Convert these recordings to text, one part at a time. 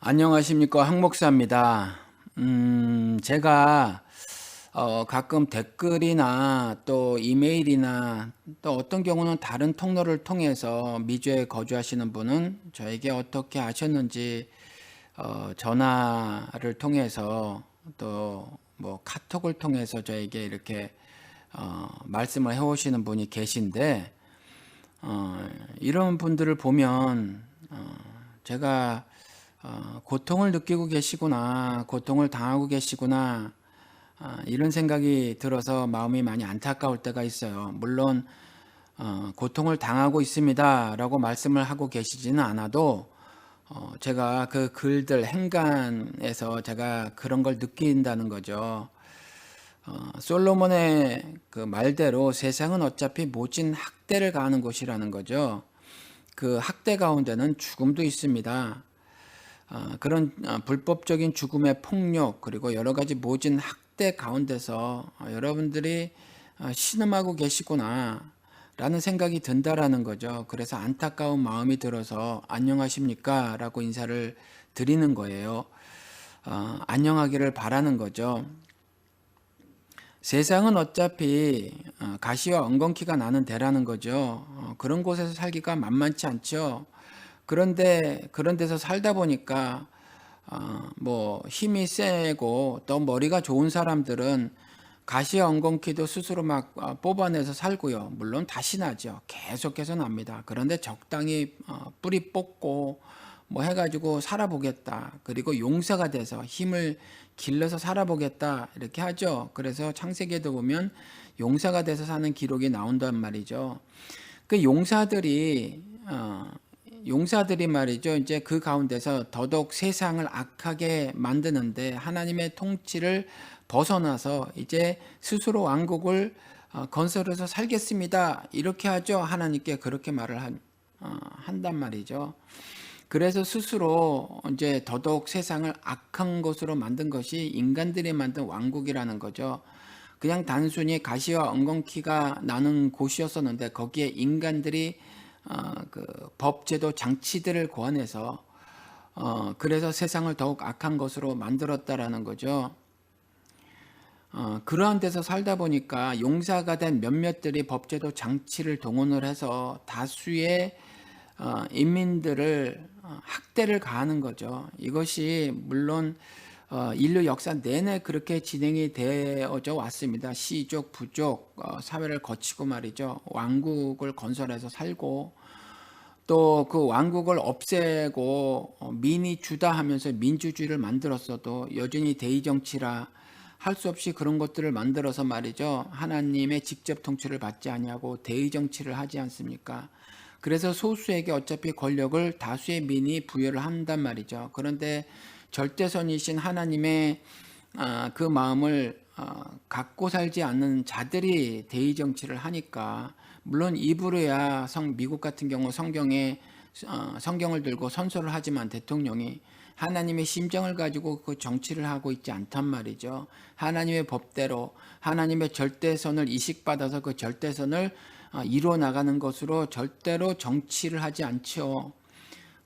안녕하십니까, 황 목사입니다. 제가 가끔 댓글이나 또 이메일이나 또 어떤 경우는 다른 통로를 통해서 미주에 거주하시는 분은 저에게 어떻게 아셨는지 전화를 통해서 또 뭐 카톡을 통해서 저에게 이렇게 말씀을 해오시는 분이 계신데 이런 분들을 보면 제가 고통을 느끼고 계시구나, 고통을 당하고 계시구나, 이런 생각이 들어서 마음이 많이 안타까울 때가 있어요. 물론 고통을 당하고 있습니다라고 말씀을 하고 계시지는 않아도 제가 그 글들 행간에서 제가 그런 걸 느낀다는 거죠. 솔로몬의 그 말대로 세상은 어차피 모진 학대를 가하는 곳이라는 거죠. 그 학대 가운데는 죽음도 있습니다. 그런 불법적인 죽음의 폭력 그리고 여러 가지 모진 학대 가운데서 여러분들이 신음하고 계시구나 라는 생각이 든다라는 거죠. 그래서 안타까운 마음이 들어서 안녕하십니까 라고 인사를 드리는 거예요. 안녕하기를 바라는 거죠. 세상은 어차피 가시와 엉겅퀴가 나는 데라는 거죠. 그런 곳에서 살기가 만만치 않죠. 그런데 그런 데서 살다 보니까 뭐 힘이 세고 또 머리가 좋은 사람들은 가시와 엉겅퀴도 스스로 막 뽑아내서 살고요. 물론 다시 나죠. 계속해서 납니다. 그런데 적당히 뿌리 뽑고 뭐 해가지고 살아보겠다. 그리고 용사가 돼서 힘을 길러서 살아보겠다. 이렇게 하죠. 그래서 창세기에도 보면 용사가 돼서 사는 기록이 나온단 말이죠. 그 용사들이 말이죠. 이제 그 가운데서 더더욱 세상을 악하게 만드는데 하나님의 통치를 벗어나서 이제 스스로 왕국을 건설해서 살겠습니다. 이렇게 하죠. 하나님께 그렇게 말을 한단 말이죠. 그래서 스스로 이제 더더욱 세상을 악한 것으로 만든 것이 인간들이 만든 왕국이라는 거죠. 그냥 단순히 가시와 엉겅퀴가 나는 곳이었었는데 거기에 인간들이 그 법제도 장치들을 고안해서 그래서 세상을 더욱 악한 것으로 만들었다라는 거죠. 그러한 데서 살다 보니까 용사가 된 몇몇들이 법제도 장치를 동원을 해서 다수의 인민들을 학대를 가하는 거죠. 이것이 물론 인류 역사 내내 그렇게 진행이 되어져 왔습니다. 시족, 부족 사회를 거치고 말이죠. 왕국을 건설해서 살고 또 그 왕국을 없애고 민이 주다 하면서 민주주의를 만들었어도 여전히 대의 정치라 할 수 없이 그런 것들을 만들어서 말이죠. 하나님의 직접 통치를 받지 아니하고 대의 정치를 하지 않습니까? 그래서 소수에게 어차피 권력을 다수의 민이 부여를 한단 말이죠. 그런데 절대선이신 하나님의 그 마음을 갖고 살지 않는 자들이 대의 정치를 하니까 물론 입으로야 미국 같은 경우 성경을 들고 선서를 하지만 대통령이 하나님의 심정을 가지고 그 정치를 하고 있지 않단 말이죠. 하나님의 법대로 하나님의 절대선을 이식받아서 그 절대선을 이루어 나가는 것으로 절대로 정치를 하지 않죠.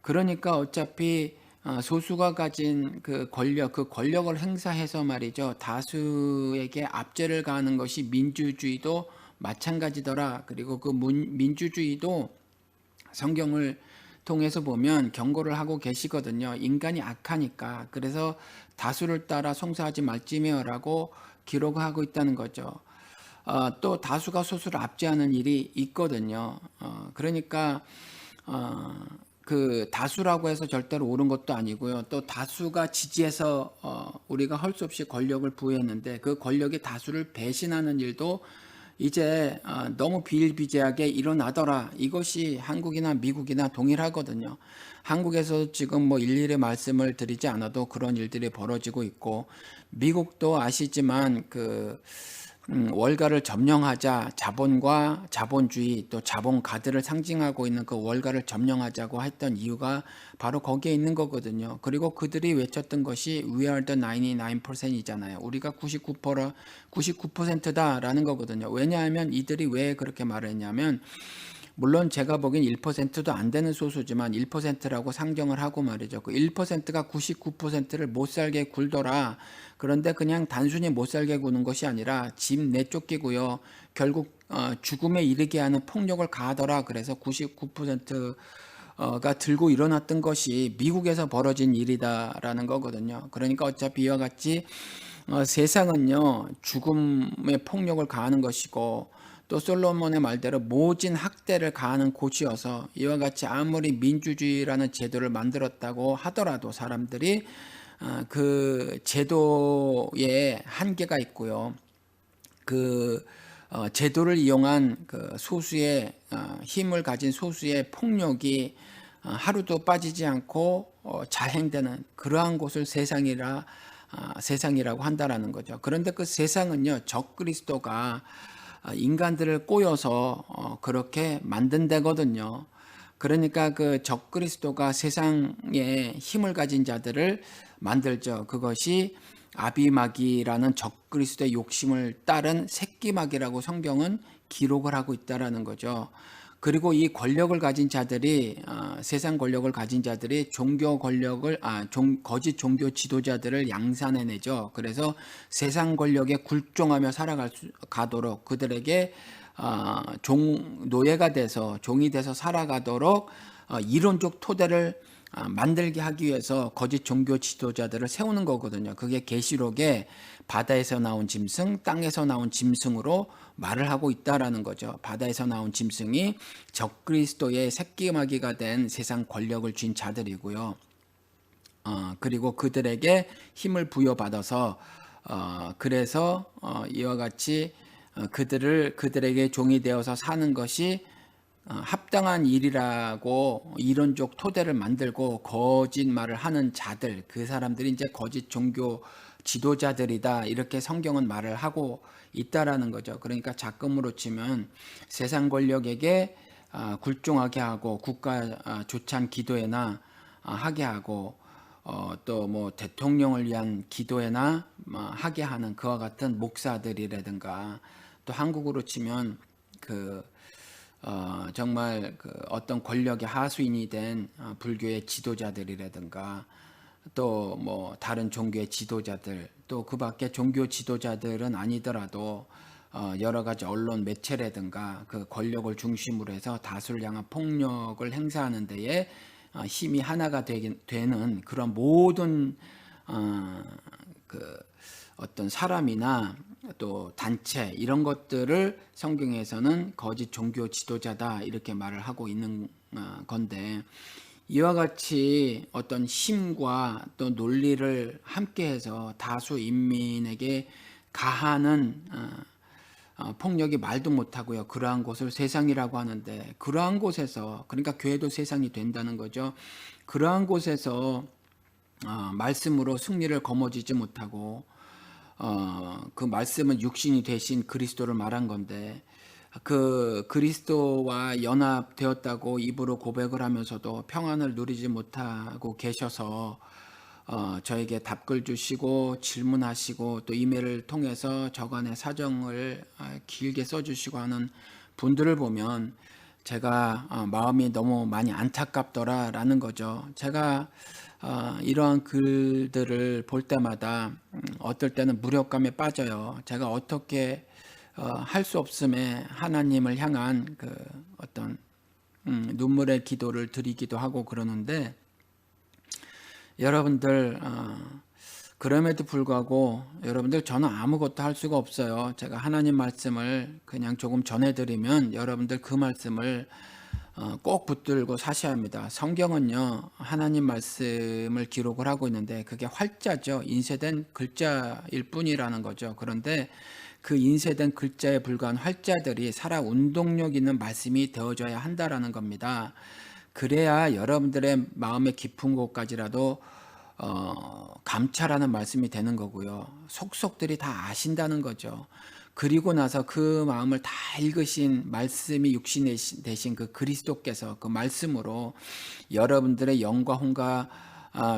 그러니까 어차피 소수가 가진 그 권력을 행사해서 말이죠. 다수에게 압제를 가하는 것이 민주주의도 마찬가지더라. 그리고 그 민주주의도 성경을 통해서 보면 경고를 하고 계시거든요. 인간이 악하니까. 그래서 다수를 따라 송사하지 말지며라고 기록하고 있다는 거죠. 또 다수가 소수를 압제하는 일이 있거든요. 그러니까 그 다수라고 해서 절대로 옳은 것도 아니고요. 또 다수가 지지해서 우리가 할 수 없이 권력을 부여했는데 그 권력이 다수를 배신하는 일도 이제 너무 비일비재하게 일어나더라. 이것이 한국이나 미국이나 동일하거든요. 한국에서 지금 뭐 일일이 말씀을 드리지 않아도 그런 일들이 벌어지고 있고 미국도 아시지만 그 월가를 점령하자 자본과 자본주의 또 자본가들을 상징하고 있는 그 월가를 점령하자고 했던 이유가 바로 거기에 있는 거거든요. 그리고 그들이 외쳤던 것이 We are the 99%이잖아요. 우리가 99%다라는 거거든요. 왜냐하면 이들이 왜 그렇게 말을 했냐면 물론 제가 보기엔 1%도 안 되는 소수지만 1%라고 상정을 하고 말이죠. 그 1%가 99%를 못 살게 굴더라. 그런데 그냥 단순히 못 살게 구는 것이 아니라 집 내쫓기고요. 결국 죽음에 이르게 하는 폭력을 가하더라. 그래서 99%가 들고 일어났던 것이 미국에서 벌어진 일이다라는 거거든요. 그러니까 어차피 이와 같이 세상은요 죽음의 폭력을 가하는 것이고 또 솔로몬의 말대로 모진 학대를 가하는 곳이어서 이와 같이 아무리 민주주의라는 제도를 만들었다고 하더라도 사람들이 그 제도에 한계가 있고요. 그 제도를 이용한 그 소수의 힘을 가진 소수의 폭력이 하루도 빠지지 않고 자행되는 그러한 곳을 세상이라고 한다라는 거죠. 그런데 그 세상은요 적그리스도가 인간들을 꼬여서 그렇게 만든 데거든요. 그러니까 그 적그리스도가 세상에 힘을 가진 자들을 만들죠. 그것이 아비마귀라는 적그리스도의 욕심을 따른 새끼마귀라고 성경은 기록을 하고 있다라는 거죠. 그리고 이 권력을 가진 자들이 세상 권력을 가진 자들이 종교 권력을 거짓 종교 지도자들을 양산해내죠. 그래서 세상 권력에 굴종하며 살아가도록 그들에게 노예가 돼서 종이 돼서 살아가도록 이론적 토대를 만들게 하기 위해서 거짓 종교 지도자들을 세우는 거거든요. 그게 계시록에 바다에서 나온 짐승, 땅에서 나온 짐승으로 말을 하고 있다라는 거죠. 바다에서 나온 짐승이 적그리스도의 새끼마귀가 된 세상 권력을 쥔 자들이고요. 그리고 그들에게 힘을 부여받아서 그래서 이와 같이 그들에게 종이 되어서 사는 것이 합당한 일이라고 이론적 토대를 만들고 거짓말을 하는 자들, 그 사람들이 이제 거짓 종교 지도자들이다 이렇게 성경은 말을 하고 있다라는 거죠. 그러니까 작금으로 치면 세상 권력에게 굴종하게 하고 국가 조찬 기도회나 하게 하고 또 뭐 대통령을 위한 기도회나 하게 하는 그와 같은 목사들이라든가 또 한국으로 치면 정말 어떤 권력의 하수인이 된 불교의 지도자들이라든가 또 뭐 다른 종교의 지도자들 또 그 밖에 종교 지도자들은 아니더라도 여러 가지 언론 매체라든가 그 권력을 중심으로 해서 다수를 향한 폭력을 행사하는 데에 힘이 하나가 되는 그런 모든 어떤 사람이나 또 단체 이런 것들을 성경에서는 거짓 종교 지도자다 이렇게 말을 하고 있는 건데 이와 같이 어떤 힘과 또 논리를 함께해서 다수 인민에게 가하는 폭력이 말도 못하고요. 그러한 곳을 세상이라고 하는데 그러한 곳에서 그러니까 교회도 세상이 된다는 거죠. 그러한 곳에서 말씀으로 승리를 거머쥐지 못하고 그 말씀은 육신이 되신 그리스도를 말한 건데 그 그리스도와 연합되었다고 입으로 고백을 하면서도 평안을 누리지 못하고 계셔서 저에게 답글 주시고 질문하시고 또 이메일을 통해서 저간의 사정을 길게 써주시고 하는 분들을 보면 제가 마음이 너무 많이 안타깝더라라는 거죠. 제가 이러한 글들을 볼 때마다 어떨 때는 무력감에 빠져요. 제가 어떻게 할 수 없음에 하나님을 향한 그 어떤 눈물의 기도를 드리기도 하고 그러는데 여러분들 그럼에도 불구하고 여러분들 저는 아무것도 할 수가 없어요. 제가 하나님 말씀을 그냥 조금 전해드리면 여러분들 그 말씀을 꼭 붙들고 사셔야 합니다. 성경은요 하나님 말씀을 기록을 하고 있는데 그게 활자죠. 인쇄된 글자일 뿐이라는 거죠. 그런데 그 인쇄된 글자에 불과한 활자들이 살아 운동력 있는 말씀이 되어져야 한다라는 겁니다. 그래야 여러분들의 마음의 깊은 곳까지라도 감찰하는 말씀이 되는 거고요. 속속들이 다 아신다는 거죠. 그리고 나서 그 마음을 다 읽으신 말씀이 육신 되신 그 그리스도께서 그 말씀으로 여러분들의 영과 혼과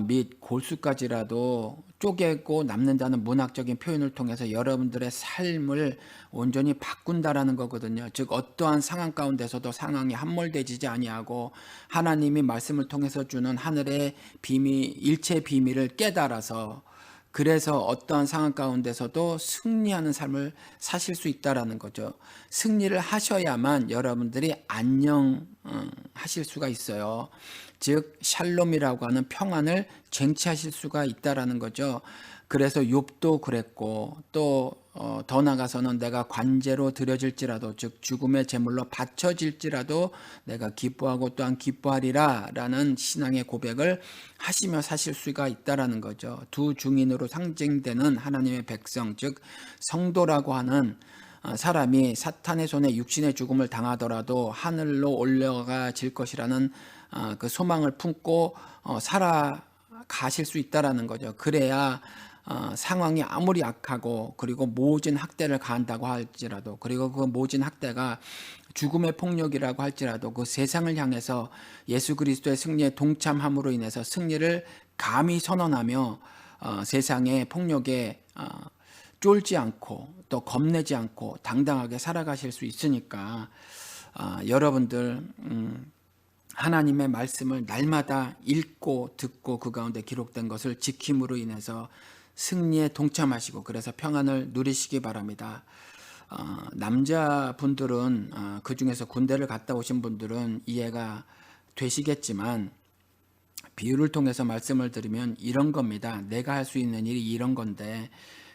및 골수까지라도 쪼개고 남는다는 문학적인 표현을 통해서 여러분들의 삶을 온전히 바꾼다라는 거거든요. 즉 어떠한 상황 가운데서도 상황이 함몰되지 아니하고 하나님이 말씀을 통해서 주는 하늘의 비밀, 일체 비밀을 깨달아서 그래서 어떠한 상황 가운데서도 승리하는 삶을 사실 수 있다라는 거죠. 승리를 하셔야만 여러분들이 안녕하실 수가 있어요. 즉 샬롬이라고 하는 평안을 쟁취하실 수가 있다라는 거죠. 그래서 욥도 그랬고 또 더 나아가서는 내가 관제로 드려질지라도 즉 죽음의 제물로 바쳐질지라도 내가 기뻐하고 또한 기뻐하리라 라는 신앙의 고백을 하시며 사실 수가 있다라는 거죠. 두 중인으로 상징되는 하나님의 백성 즉 성도라고 하는 사람이 사탄의 손에 육신의 죽음을 당하더라도 하늘로 올라가질 것이라는 그 소망을 품고 살아가실 수 있다라는 거죠. 그래야 상황이 아무리 악하고 그리고 모진 학대를 가한다고 할지라도 그리고 그 모진 학대가 죽음의 폭력이라고 할지라도 그 세상을 향해서 예수 그리스도의 승리에 동참함으로 인해서 승리를 감히 선언하며 세상의 폭력에 쫄지 않고 또 겁내지 않고 당당하게 살아가실 수 있으니까 여러분들 하나님의 말씀을 날마다 읽고 듣고 그 가운데 기록된 것을 지킴으로 인해서 승리에 동참하시고 그래서 평안을 누리시기 바랍니다. 남자분들은 그 중에서 군대를 갔다 오신 분들은 이해가 되시겠지만 비유를 통해서 말씀을 드리면 이런 겁니다. 내가 할 수 있는 일이 이런 건데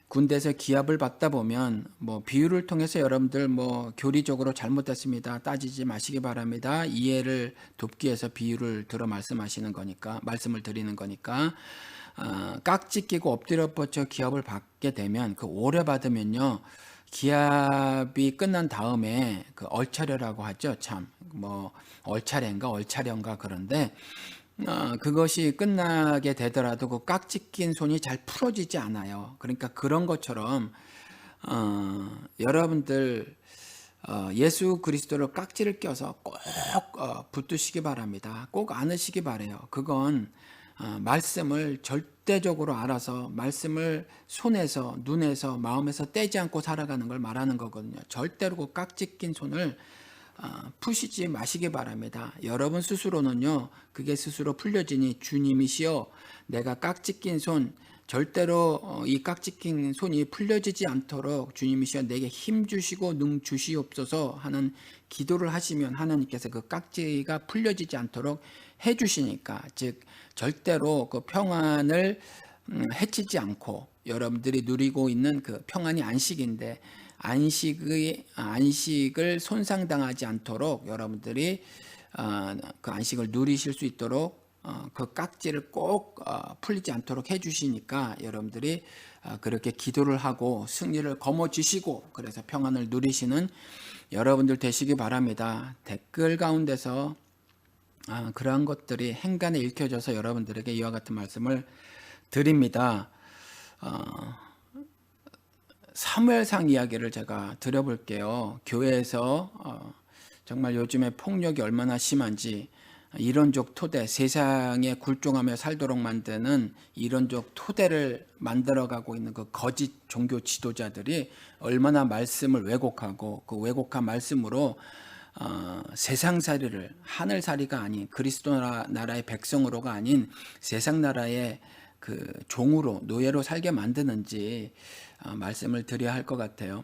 군대에서 기합을 받다 보면 뭐 비유를 통해서 여러분들 뭐 교리적으로 잘못됐습니다. 따지지 마시기 바랍니다. 이해를 돕기 위해서 비유를 들어 말씀하시는 거니까 말씀을 드리는 거니까 깍지 끼고 엎드려 뻗쳐 기합을 받게 되면 그 오래 받으면요 기합이 끝난 다음에 그 얼차려라고 하죠. 참 뭐 얼차련가 그런데 그것이 끝나게 되더라도 그 깍지 낀 손이 잘 풀어지지 않아요. 그러니까 그런 것처럼 여러분들 예수 그리스도를 깍지를 껴서 꼭 붙드시기 바랍니다. 꼭 안으시기 바래요. 그건 말씀을 절대적으로 알아서 말씀을 손에서 눈에서 마음에서 떼지 않고 살아가는 걸 말하는 거거든요. 절대로 그 깍지 낀 손을 푸시지 마시기 바랍니다. 여러분 스스로는요 그게 스스로 풀려지니 주님이시여 내가 깍지 낀 손 절대로 이 깍지 낀 손이 풀려지지 않도록 주님이시여 내게 힘 주시고 능 주시옵소서 하는 기도를 하시면 하나님께서 그 깍지가 풀려지지 않도록 해 주시니까 즉 절대로 그 평안을 해치지 않고 여러분들이 누리고 있는 그 평안이 안식인데 안식을 손상당하지 않도록 여러분들이 그 안식을 누리실 수 있도록 그 깍지를 꼭 풀리지 않도록 해주시니까 여러분들이 그렇게 기도를 하고 승리를 거머쥐시고 그래서 평안을 누리시는 여러분들 되시기 바랍니다. 댓글 가운데서 그러한 것들이 행간에 읽혀져서 여러분들에게 이와 같은 말씀을 드립니다. 사무엘상 이야기를 제가 드려볼게요. 교회에서 정말 요즘에 폭력이 얼마나 심한지 이론적 토대, 세상에 굴종하며 살도록 만드는 이론적 토대를 만들어가고 있는 그 거짓 종교 지도자들이 얼마나 말씀을 왜곡하고 그 왜곡한 말씀으로 세상살이를 하늘살이가 아닌 그리스도 나라의 백성으로가 아닌 세상 나라의 그 종으로 노예로 살게 만드는지 말씀을 드려야 할 것 같아요.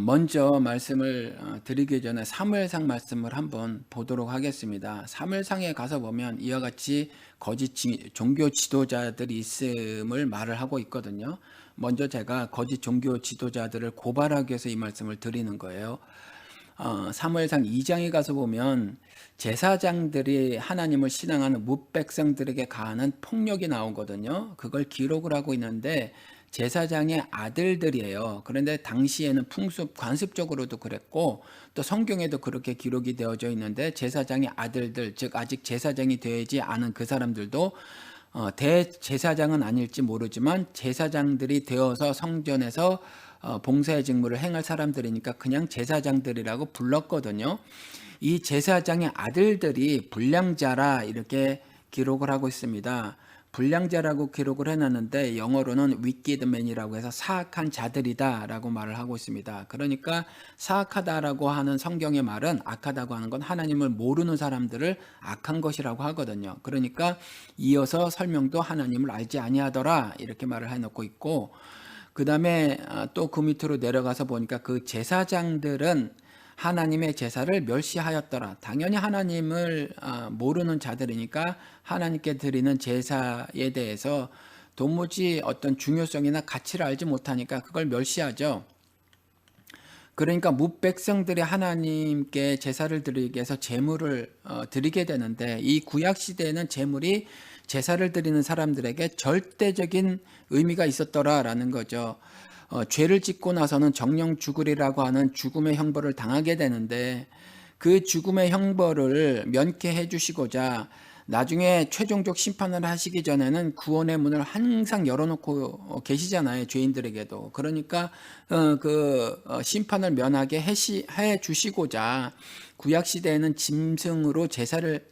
먼저 말씀을 드리기 전에 사무엘상 말씀을 한번 보도록 하겠습니다. 사무엘상에 가서 보면 이와 같이 거짓 종교 지도자들이 있음을 말을 하고 있거든요. 먼저 제가 거짓 종교 지도자들을 고발하기 위해서 이 말씀을 드리는 거예요. 사무엘상 2장에 가서 보면 제사장들이 하나님을 신앙하는 뭇백성들에게 가하는 폭력이 나오거든요. 그걸 기록을 하고 있는데 제사장의 아들들이에요. 그런데 당시에는 관습적으로도 그랬고 또 성경에도 그렇게 기록이 되어져 있는데 제사장의 아들들, 즉 아직 제사장이 되지 않은 그 사람들도 대제사장은 아닐지 모르지만 제사장들이 되어서 성전에서 봉사의 직무를 행할 사람들이니까 그냥 제사장들이라고 불렀거든요. 이 제사장의 아들들이 불량자라 이렇게 기록을 하고 있습니다. 불량자라고 기록을 해놨는데 영어로는 wicked man이라고 해서 사악한 자들이다라고 말을 하고 있습니다. 그러니까 사악하다라고 하는 성경의 말은 악하다고 하는 건 하나님을 모르는 사람들을 악한 것이라고 하거든요. 그러니까 이어서 설명도 하나님을 알지 아니하더라 이렇게 말을 해놓고 있고, 그 다음에 또 그 밑으로 내려가서 보니까 그 제사장들은 하나님의 제사를 멸시하였더라. 당연히 하나님을 모르는 자들이니까 하나님께 드리는 제사에 대해서 도무지 어떤 중요성이나 가치를 알지 못하니까 그걸 멸시하죠. 그러니까 뭇백성들이 하나님께 제사를 드리기 위해서 제물을 드리게 되는데, 이 구약 시대에는 제물이 제사를 드리는 사람들에게 절대적인 의미가 있었더라라는 거죠. 죄를 짓고 나서는 정령 죽으리라고 하는 죽음의 형벌을 당하게 되는데, 그 죽음의 형벌을 면케해 주시고자 나중에 최종적 심판을 하시기 전에는 구원의 문을 항상 열어놓고 계시잖아요, 죄인들에게도. 그러니까 심판을 면하게 해 주시고자 구약 시대에는 짐승으로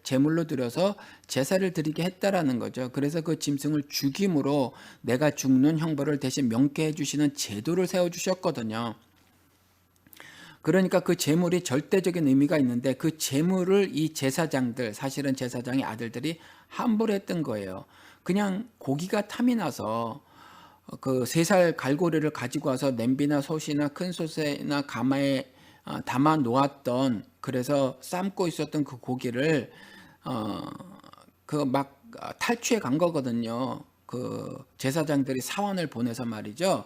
제물로 드려서 제사를 드리게 했다라는 거죠. 그래서 그 짐승을 죽임으로 내가 죽는 형벌을 대신 명케해 주시는 제도를 세워 주셨거든요. 그러니까 그 제물이 절대적인 의미가 있는데, 그 제물을 이 제사장들, 사실은 제사장의 아들들이 함부로 했던 거예요. 그냥 고기가 탐이 나서 그 3살 갈고리를 가지고 와서 냄비나 솥이나 큰 솥이나 가마에 담아 놓았던, 그래서 삶고 있었던 그 고기를 그 막 탈취해 간 거거든요. 그 제사장들이 사원을 보내서 말이죠.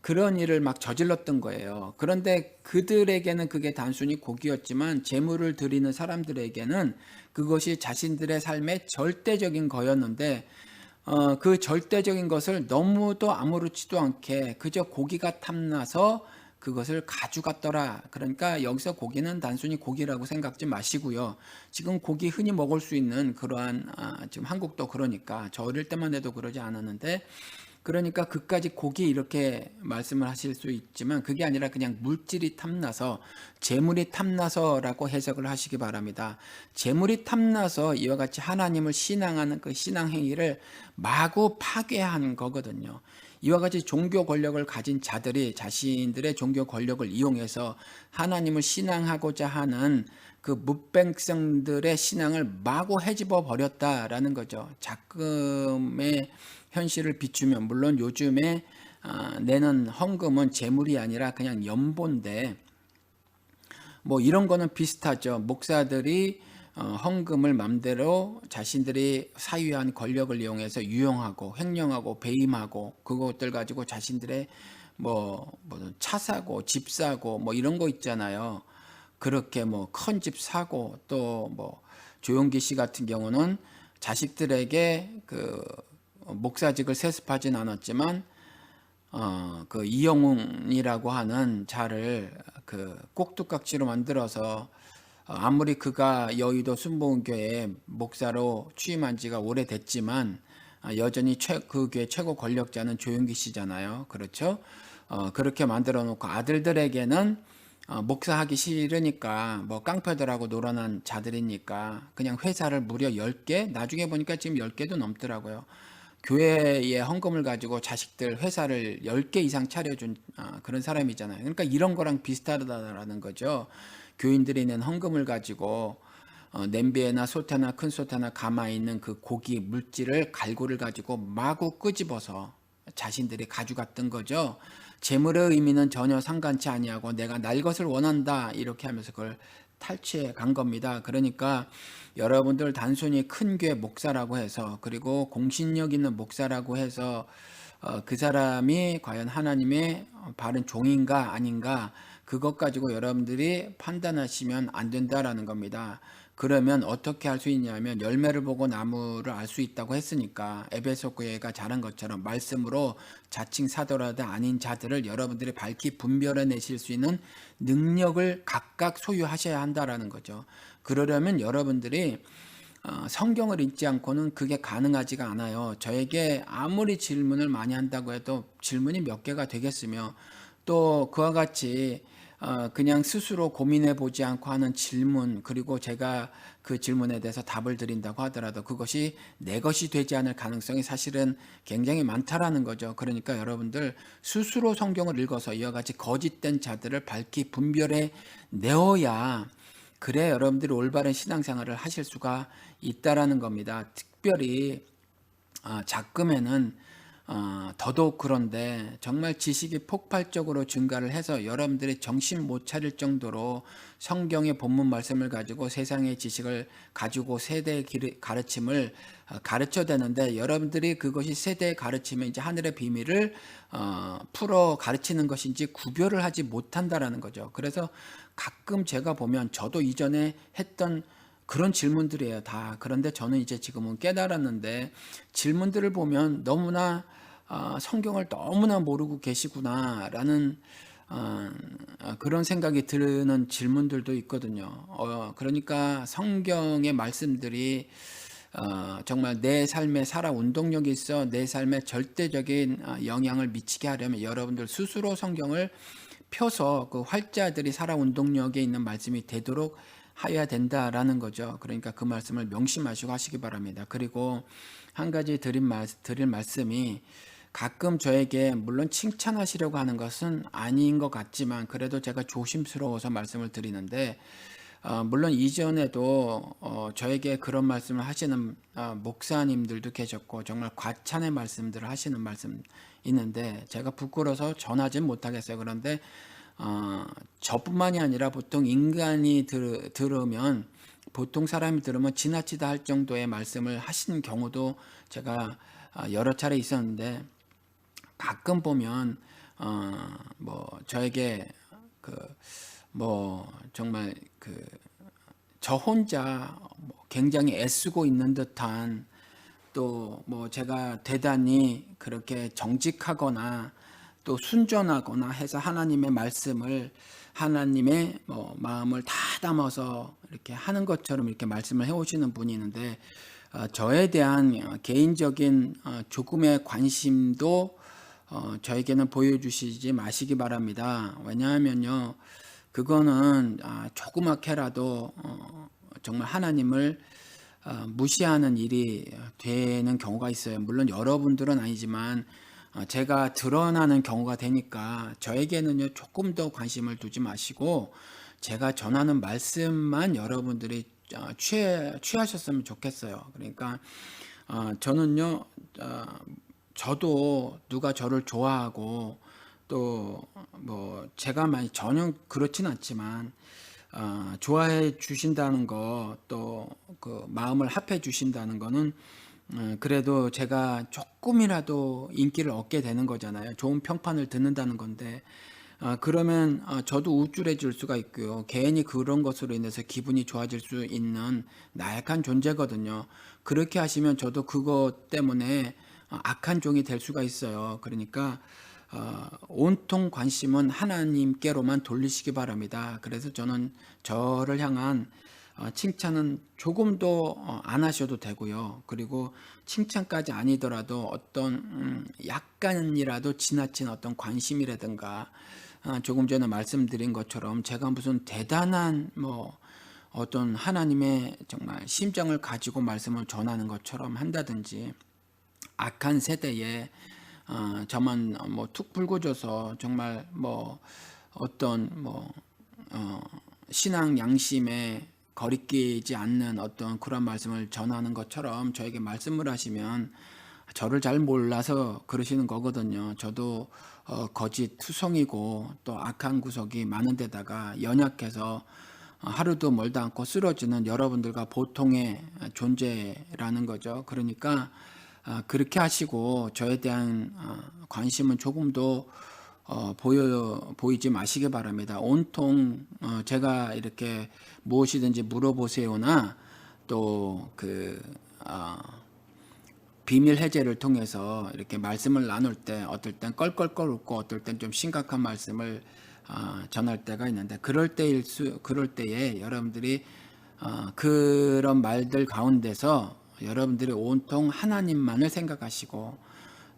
그런 일을 막 저질렀던 거예요. 그런데 그들에게는 그게 단순히 고기였지만 제물을 드리는 사람들에게는 그것이 자신들의 삶의 절대적인 거였는데, 그 절대적인 것을 너무도 아무렇지도 않게 그저 고기가 탐나서 그것을 가져갔더라. 그러니까 여기서 고기는 단순히 고기라고 생각지 마시고요. 지금 고기 흔히 먹을 수 있는 그러한, 지금 한국도 그러니까 저 어릴 때만 해도 그러지 않았는데, 그러니까 그까지 고기 이렇게 말씀을 하실 수 있지만 그게 아니라 그냥 물질이 탐나서, 재물이 탐나서라고 해석을 하시기 바랍니다. 재물이 탐나서 이와 같이 하나님을 신앙하는 그 신앙 행위를 마구 파괴한 거거든요. 이와 같이 종교 권력을 가진 자들이 자신들의 종교 권력을 이용해서 하나님을 신앙하고자 하는 그 뭇백성들의 신앙을 마구 헤집어 버렸다라는 거죠. 작금의 현실을 비추면, 물론 요즘에 내는 헌금은 재물이 아니라 그냥 연보인데, 뭐 이런 거는 비슷하죠. 목사들이 헌금을 맘대로 자신들이 사유한 권력을 이용해서 유용하고 횡령하고 배임하고, 그것들 가지고 자신들의 차 사고 집 사고 뭐 이런 거 있잖아요. 그렇게 뭐 큰 집 사고, 또 뭐 조용기 씨 같은 경우는 자식들에게 그 목사직을 세습하진 않았지만 그 이영웅이라고 하는 자를 그 꼭두각시로 만들어서, 아무리 그가 여의도 순복음교회 목사로 취임한 지가 오래됐지만 여전히 그 교회 최고 권력자는 조용기 씨잖아요. 그렇죠? 그렇게 만들어 놓고 아들들에게는 목사하기 싫으니까 뭐 깡패들하고 놀아난 자들이니까 그냥 회사를 무려 10개, 나중에 보니까 지금 10개도 넘더라고요. 교회의 헌금을 가지고 자식들 회사를 10개 이상 차려준 그런 사람이잖아요. 그러니까 이런 거랑 비슷하다라는 거죠. 교인들이 낸 헌금을 가지고 냄비에나 솥에나 큰 솥에나 가마에 있는 그 고기 물질을, 갈고를 가지고 마구 끄집어서 자신들이 가져갔던 거죠. 재물의 의미는 전혀 상관치 아니하고 내가 날 것을 원한다 이렇게 하면서 그걸 탈취해 간 겁니다. 그러니까 여러분들 단순히 큰 교회 목사라고 해서, 그리고 공신력 있는 목사라고 해서 그 사람이 과연 하나님의 바른 종인가 아닌가, 그것 가지고 여러분들이 판단하시면 안 된다라는 겁니다. 그러면 어떻게 할 수 있냐면, 열매를 보고 나무를 알 수 있다고 했으니까 에베소 교회가 잘한 것처럼 말씀으로 자칭 사도라도 아닌 자들을 여러분들이 밝히 분별해내실 수 있는 능력을 각각 소유하셔야 한다라는 거죠. 그러려면 여러분들이 성경을 읽지 않고는 그게 가능하지가 않아요. 저에게 아무리 질문을 많이 한다고 해도 질문이 몇 개가 되겠으며, 또 그와 같이 그냥 스스로 고민해 보지 않고 하는 질문, 그리고 제가 그 질문에 대해서 답을 드린다고 하더라도 그것이 내 것이 되지 않을 가능성이 사실은 굉장히 많다라는 거죠. 그러니까 여러분들 스스로 성경을 읽어서 이와 같이 거짓된 자들을 밝히 분별해 내어야, 그래 여러분들이 올바른 신앙생활을 하실 수가 있다라는 겁니다. 특별히 작금에는 더더욱 그런데 정말 지식이 폭발적으로 증가를 해서 여러분들이 정신 못 차릴 정도로 성경의 본문 말씀을 가지고 세상의 지식을 가지고 세대의 가르침을 가르쳐 되는데, 여러분들이 그것이 세대의 가르침인지 하늘의 비밀을 풀어 가르치는 것인지 구별을 하지 못한다라는 거죠. 그래서 가끔 제가 보면 저도 이전에 했던 그런 질문들이에요, 다. 그런데 저는 이제 지금은 깨달았는데, 질문들을 보면 너무나 성경을 너무나 모르고 계시구나라는 그런 생각이 드는 질문들도 있거든요. 그러니까 성경의 말씀들이 정말 내 삶에 살아 운동력이 있어 내 삶에 절대적인 영향을 미치게 하려면 여러분들 스스로 성경을 펴서 그 활자들이 살아 운동력에 있는 말씀이 되도록 해야 된다라는 거죠. 그러니까 그 말씀을 명심하시고 하시기 바랍니다. 그리고 한 가지 드릴 말씀이, 가끔 저에게 물론 칭찬하시려고 하는 것은 아닌 것 같지만 그래도 제가 조심스러워서 말씀을 드리는데, 물론 이전에도 저에게 그런 말씀을 하시는 목사님들도 계셨고 정말 과찬의 말씀들을 하시는 말씀 있는데 제가 부끄러워서 전하진 못하겠어요. 그런데 저뿐만이 아니라 보통 인간이 들으면, 보통 사람이 들으면 지나치다 할 정도의 말씀을 하신 경우도 제가 여러 차례 있었는데, 가끔 보면 뭐 저에게 정말 저 혼자 굉장히 애쓰고 있는 듯한, 또 뭐 제가 대단히 그렇게 정직하거나 또 순전하거나 해서 하나님의 말씀을, 하나님의 마음을 다 담아서 이렇게 하는 것처럼 이렇게 말씀을 해오시는 분이 있는데, 저에 대한 개인적인 조금의 관심도 저에게는 보여주시지 마시기 바랍니다. 왜냐하면요, 그거는 조그맣게라도 정말 하나님을 무시하는 일이 되는 경우가 있어요. 물론 여러분들은 아니지만 제가 드러나는 경우가 되니까 저에게는요 조금 더 관심을 두지 마시고 제가 전하는 말씀만 여러분들이 취하셨으면 좋겠어요. 그러니까 저는요, 저도 누가 저를 좋아하고 또 뭐 제가 많이 전혀 그렇진 않지만 좋아해 주신다는 거, 또 그 마음을 합해 주신다는 거는 그래도 제가 조금이라도 인기를 얻게 되는 거잖아요. 좋은 평판을 듣는다는 건데, 그러면 저도 우쭐해질 수가 있고요. 개인이 그런 것으로 인해서 기분이 좋아질 수 있는 나약한 존재거든요. 그렇게 하시면 저도 그것 때문에 악한 종이 될 수가 있어요. 그러니까 온통 관심은 하나님께로만 돌리시기 바랍니다. 그래서 저는 저를 향한 칭찬은 조금도 안 하셔도 되고요. 그리고 칭찬까지 아니더라도 어떤 약간이라도 지나친 어떤 관심이라든가, 조금 전에 말씀드린 것처럼 제가 무슨 대단한 어떤 하나님의 정말 심정을 가지고 말씀을 전하는 것처럼 한다든지, 악한 세대에 저만 툭 불고줘서 정말 어떤 신앙 양심에 거리끼지 않는 어떤 그런 말씀을 전하는 것처럼 저에게 말씀을 하시면 저를 잘 몰라서 그러시는 거거든요. 저도 거짓 투성이고 또 악한 구석이 많은 데다가 연약해서 하루도 멀다 않고 쓰러지는 여러분들과 보통의 존재라는 거죠. 그러니까 그렇게 하시고 저에 대한 관심은 조금도 보이지 마시기 바랍니다. 온통 제가 이렇게 무엇이든지 물어보세요나 또 비밀 해제를 통해서 이렇게 말씀을 나눌 때 어떨 땐 껄껄껄 웃고 어떨 땐 좀 심각한 말씀을 전할 때가 있는데, 그럴 때에 여러분들이 그런 말들 가운데서 여러분들이 온통 하나님만을 생각하시고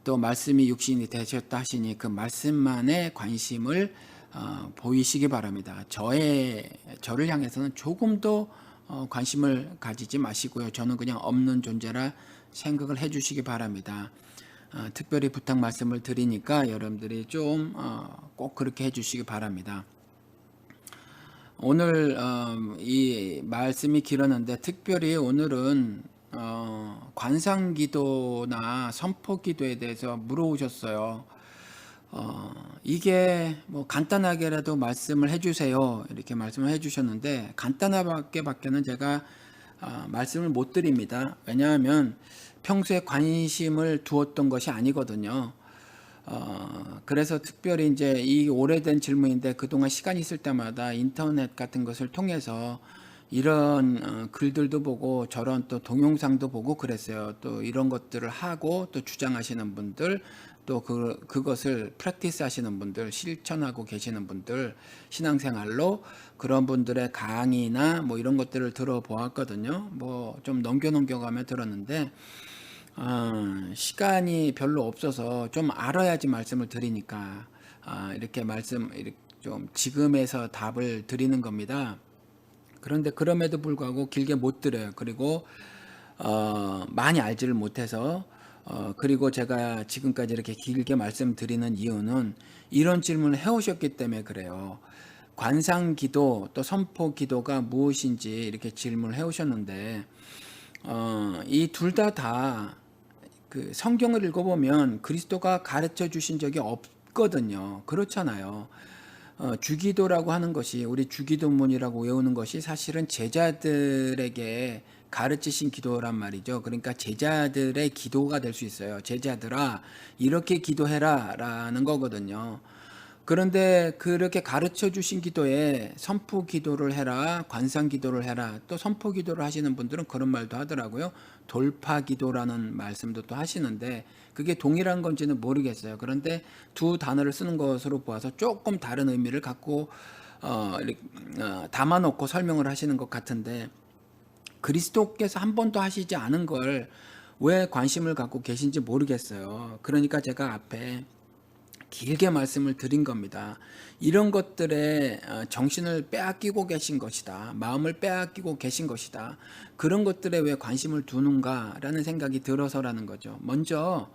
또 말씀이 육신이 되셨다 하시니 그 말씀만에 관심을 보이시기 바랍니다. 저를 향해서는 조금도 관심을 가지지 마시고요. 저는 그냥 없는 존재라 생각을 해주시기 바랍니다. 특별히 부탁 말씀을 드리니까 여러분들이 좀 꼭 그렇게 해주시기 바랍니다. 오늘 이 말씀이 길었는데 특별히 오늘은 관상기도나 선포기도에 대해서 물어오셨어요. 이게 뭐 간단하게라도 말씀을 해주세요 이렇게 말씀을 해주셨는데 간단하게밖에는 제가 말씀을 못 드립니다. 왜냐하면 평소에 관심을 두었던 것이 아니거든요. 그래서 특별히 이제 이 오래된 질문인데 그동안 시간이 있을 때마다 인터넷 같은 것을 통해서 이런 글들도 보고 저런 또 동영상도 보고 그랬어요. 또 이런 것들을 하고 또 주장하시는 분들 또 그것을 프랙티스 하시는 분들 실천하고 계시는 분들 신앙생활로 그런 분들의 강의나 뭐 이런 것들을 들어보았거든요. 뭐 좀 넘겨가며 들었는데 시간이 별로 없어서 좀 알아야지 말씀을 드리니까 이렇게 좀 지금에서 답을 드리는 겁니다. 그런데 그럼에도 불구하고 길게 못 드려요. 그리고 많이 알지를 못해서 그리고 제가 지금까지 이렇게 길게 말씀드리는 이유는 이런 질문을 해오셨기 때문에 그래요. 관상기도 또 선포기도가 무엇인지 이렇게 질문을 해오셨는데 이 둘 다 그 성경을 읽어보면 그리스도가 가르쳐 주신 적이 없거든요. 그렇잖아요. 주기도라고 하는 것이 우리 주기도문이라고 외우는 것이 사실은 제자들에게 가르치신 기도란 말이죠. 그러니까 제자들의 기도가 될 수 있어요. 제자들아 이렇게 기도해라 라는 거거든요. 그런데 그렇게 가르쳐 주신 기도에 선포 기도를 해라, 관상 기도를 해라, 또 선포 기도를 하시는 분들은 그런 말도 하더라고요. 돌파 기도라는 말씀도 또 하시는데 그게 동일한 건지는 모르겠어요. 그런데 두 단어를 쓰는 것으로 보아서 조금 다른 의미를 갖고 담아놓고 설명을 하시는 것 같은데 그리스도께서 한 번도 하시지 않은 걸 왜 관심을 갖고 계신지 모르겠어요. 그러니까 제가 앞에 길게 말씀을 드린 겁니다. 이런 것들에 정신을 빼앗기고 계신 것이다. 마음을 빼앗기고 계신 것이다. 그런 것들에 왜 관심을 두는가라는 생각이 들어서라는 거죠. 먼저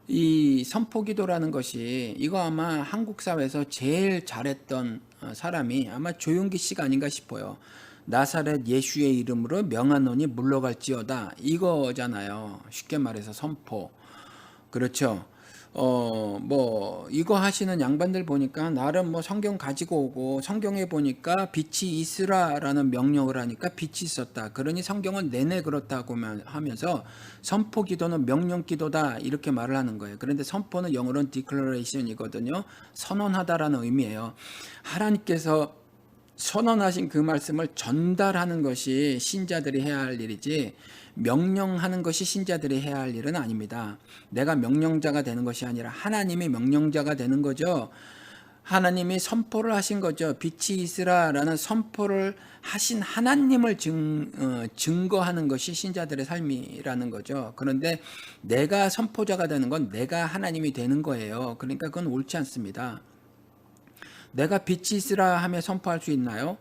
이 선포기도라는 것이 이거 아마 한국 사회에서 제일 잘했던 사람이 아마 조용기 씨가 아닌가 싶어요. 나사렛 예수의 이름으로 명하노니 물러갈지어다 이거잖아요. 쉽게 말해서 선포. 그렇죠. 뭐 이거 하시는 양반들 보니까 나름 뭐 성경 가지고 오고 성경에 보니까 빛이 있으라라는 명령을 하니까 빛이 있었다. 그러니 성경은 내내 그렇다고 하면서 선포 기도는 명령 기도다 이렇게 말을 하는 거예요. 그런데 선포는 영어로는 declaration이거든요. 선언하다라는 의미예요. 하나님께서 선언하신 그 말씀을 전달하는 것이 신자들이 해야 할 일이지 명령하는 것이 신자들이 해야 할 일은 아닙니다. 내가 명령자가 되는 것이 아니라 하나님이 명령자가 되는 거죠. 하나님이 선포를 하신 거죠. 빛이 있으라라는 선포를 하신 하나님을 증거하는 것이 신자들의 삶이라는 거죠. 그런데 내가 선포자가 되는 건 내가 하나님이 되는 거예요. 그러니까 그건 옳지 않습니다. 내가 빛이 있으라 하며 선포할 수 있나요?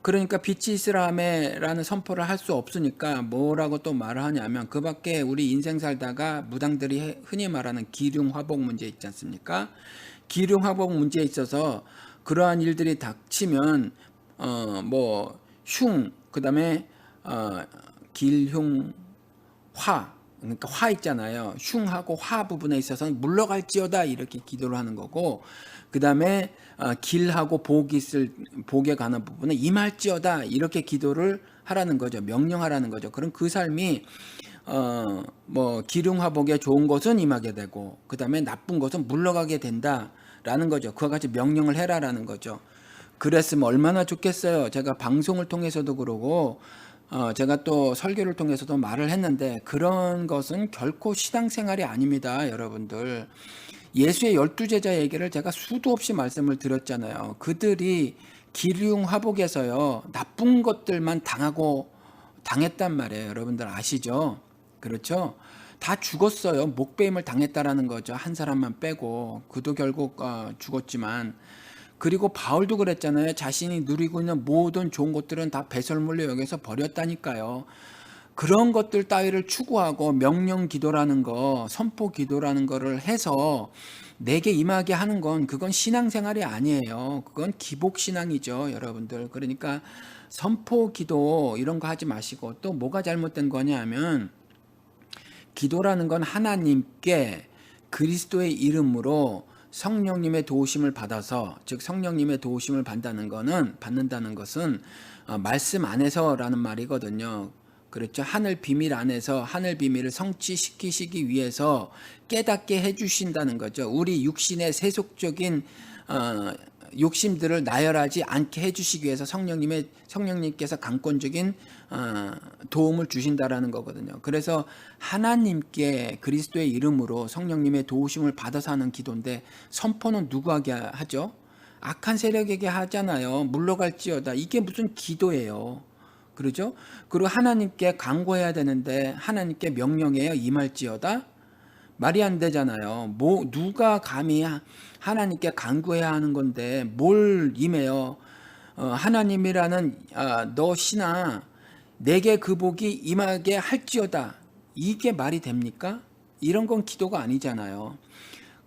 그러니까 빛이 있으라 하며라는 선포를 할 수 없으니까 뭐라고 또 말을 하냐면 그 밖에 우리 인생 살다가 무당들이 흔히 말하는 기륭화복 문제 있지 않습니까? 기륭화복 문제에 있어서 그러한 일들이 닥치면 그다음에 길흉화 그러니까 화 있잖아요. 흉하고 화 부분에 있어서는 물러갈지어다 이렇게 기도를 하는 거고 그 다음에 길하고 복에 가는 부분은 임할지어다 이렇게 기도를 하라는 거죠. 명령하라는 거죠. 그럼 그 삶이 기륭화복에 좋은 것은 임하게 되고 그 다음에 나쁜 것은 물러가게 된다라는 거죠. 그와 같이 명령을 해라라는 거죠. 그랬으면 얼마나 좋겠어요. 제가 방송을 통해서도 그러고 제가 또 설교를 통해서도 말을 했는데 그런 것은 결코 신앙생활이 아닙니다. 여러분들. 예수의 12제자 얘기를 제가 수도 없이 말씀을 드렸잖아요. 그들이 기륭화복에서요. 나쁜 것들만 당했단 말이에요. 여러분들 아시죠? 그렇죠? 다 죽었어요. 목배임을 당했다라는 거죠. 한 사람만 빼고. 그도 결국 죽었지만 그리고 바울도 그랬잖아요. 자신이 누리고 있는 모든 좋은 것들은 다 배설물로 여겨서 버렸다니까요. 그런 것들 따위를 추구하고 명령 기도라는 거, 선포 기도라는 거를 해서 내게 임하게 하는 건 그건 신앙생활이 아니에요. 그건 기복 신앙이죠, 여러분들. 그러니까 선포 기도 이런 거 하지 마시고, 또 뭐가 잘못된 거냐 하면, 기도라는 건 하나님께 그리스도의 이름으로 성령님의 도우심을 받아서, 즉 성령님의 도우심을 받는다는 것은 말씀 안에서라는 말이거든요. 그렇죠. 하늘 비밀 안에서 하늘 비밀을 성취시키시기 위해서 깨닫게 해주신다는 거죠. 우리 육신의 세속적인 욕심들을 나열하지 않게 해주시기 위해서 성령님께서 강권적인 도움을 주신다라는 거거든요. 그래서 하나님께 그리스도의 이름으로 성령님의 도우심을 받아서 하는 기도인데, 선포는 누구에게 하죠? 악한 세력에게 하잖아요. 물러갈지어다. 이게 무슨 기도예요? 그러죠? 그리고 하나님께 간구해야 되는데 하나님께 명령해요. 임할지어다. 말이 안 되잖아요. 누가 감히 하나님께 간구해야 하는 건데 뭘 임해요? 하나님이라는 너 신아, 내게 그 복이 임하게 할지어다. 이게 말이 됩니까? 이런 건 기도가 아니잖아요.